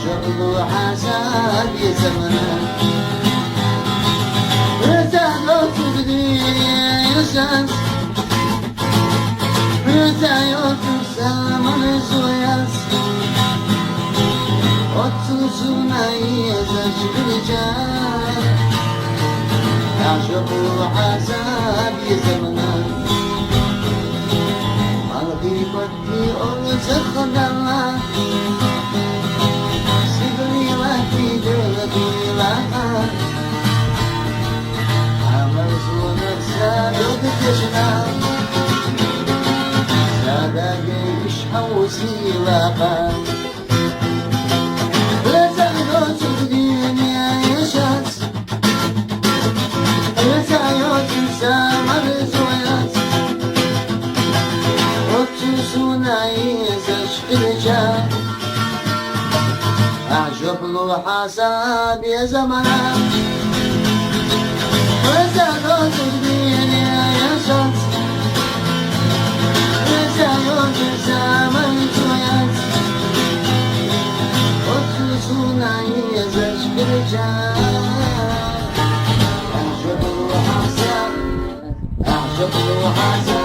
شغل حساب يزمنا رتاقو تقدير يساس رتاقو تسامن زوياس وتسونا يزجبرجا شغل حساب يزمنا قلبي قدي أرزق الله وسيلة لا تغلط الدنيا يا شمس لا تعيط سامع الزويات وتسونا يزش الرجال أعجب له حساب يا زمان لا تغلط الدنيا يا شمس لا تعيط سامع أعجب الوحاسة